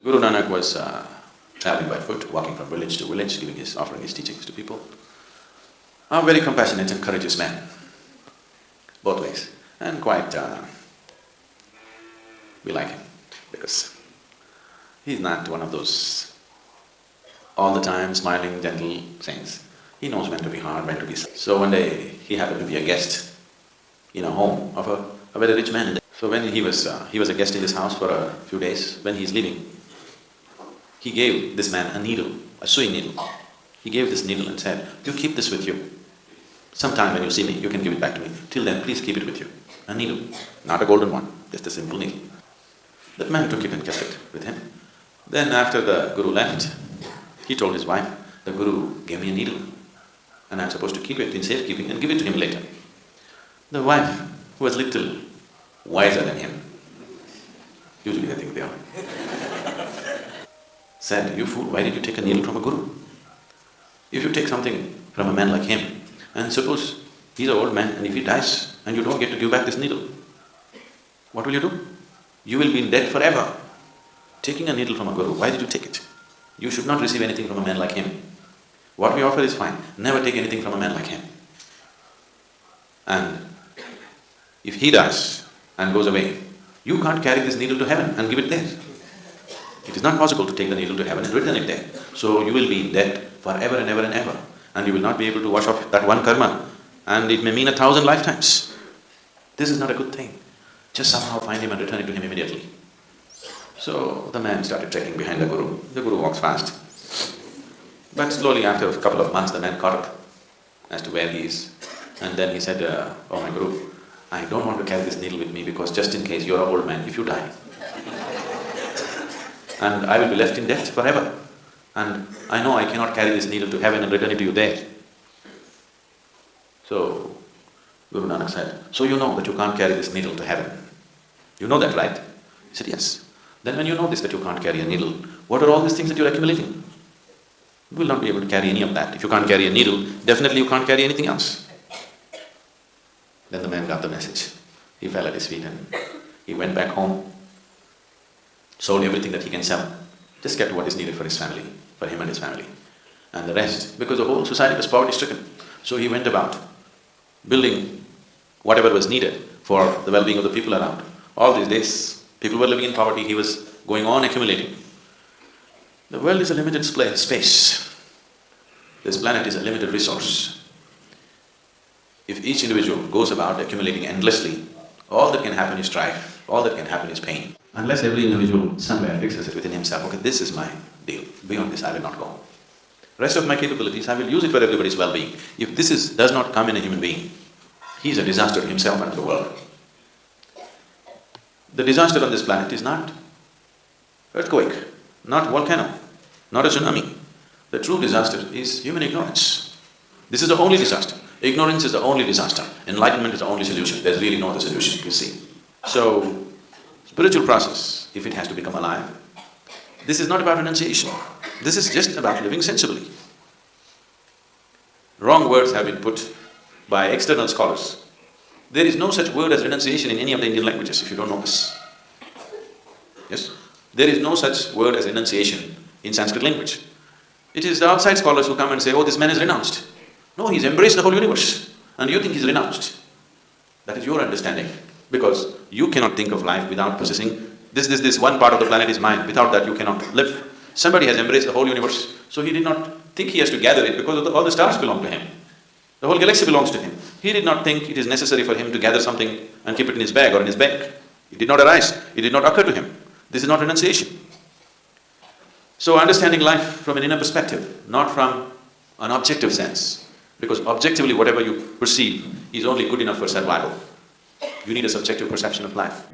Guru Nanak was travelling by foot, walking from village to village, offering his teachings to people. A very compassionate and courageous man, both ways, and quite we like him because he's not one of those all the time smiling, gentle saints. He knows when to be hard, when to be soft. So one day he happened to be a guest in a home of a very rich man. So when he was a guest in this house for a few days. When he's leaving, he gave this man a needle, a sewing needle. He gave this needle and said, "You keep this with you. Sometime when you see me, you can give it back to me. Till then, please keep it with you." A needle, not a golden one, just a simple needle. That man took it and kept it with him. Then after the Guru left, he told his wife, "The Guru gave me a needle and I'm supposed to keep it in safekeeping and give it to him later." The wife, who was little wiser than him, usually I think they are, said, "You fool, why did you take a needle from a Guru? If you take something from a man like him, and suppose he's an old man and if he dies and you don't get to give back this needle, what will you do? You will be in debt forever. Taking a needle from a Guru, why did you take it? You should not receive anything from a man like him. What we offer is fine, never take anything from a man like him. And if he dies and goes away, you can't carry this needle to heaven and give it there. It is not possible to take the needle to heaven and return it there. So you will be in debt forever and ever and ever, and you will not be able to wash off that one karma, and it may mean 1,000 lifetimes. This is not a good thing. Just somehow find him and return it to him immediately." So the man started trekking behind the Guru. The Guru walks fast. But slowly, after a couple of months, the man caught up as to where he is. And then he said, "Oh my Guru, I don't want to carry this needle with me because just in case you're an old man, if you die, and I will be left in debt forever. And I know I cannot carry this needle to heaven and return it to you there." So Guru Nanak said, "So you know that you can't carry this needle to heaven. You know that, right?" He said, "Yes." "Then when you know this, that you can't carry a needle, what are all these things that you're accumulating? You will not be able to carry any of that. If you can't carry a needle, definitely you can't carry anything else." Then the man got the message. He fell at his feet and he went back home, sold everything that he can sell, just kept what is needed for his family, for him and his family. And the rest, because the whole society was poverty-stricken, so he went about building whatever was needed for the well-being of the people around. All these days, people were living in poverty, he was going on accumulating. The world is a limited space. This planet is a limited resource. If each individual goes about accumulating endlessly, all that can happen is strife, all that can happen is pain. Unless every individual somewhere fixes it within himself, "Okay, this is my deal, beyond this I will not go. Rest of my capabilities, I will use it for everybody's well-being." If this does not come in a human being, he is a disaster to himself and to the world. The disaster on this planet is not earthquake, not volcano, not a tsunami. The true disaster is human ignorance. This is the only disaster. Ignorance is the only disaster. Enlightenment is the only solution. There's really no other solution, you see. So, spiritual process, if it has to become alive, this is not about renunciation. This is just about living sensibly. Wrong words have been put by external scholars. There is no such word as renunciation in any of the Indian languages, if you don't know this. Yes? There is no such word as renunciation in Sanskrit language. It is the outside scholars who come and say, "Oh, this man is renounced." No, he's embraced the whole universe, and you think he's renounced. That is your understanding, because you cannot think of life without possessing this one part of the planet is mine. Without that you cannot live. Somebody has embraced the whole universe, so he did not think he has to gather it because all the stars belong to him. The whole galaxy belongs to him. He did not think it is necessary for him to gather something and keep it in his bag or in his bag. It did not arise, it did not occur to him. This is not renunciation. So understanding life from an inner perspective, not from an objective sense, because objectively whatever you perceive is only good enough for survival. You need a subjective perception of life.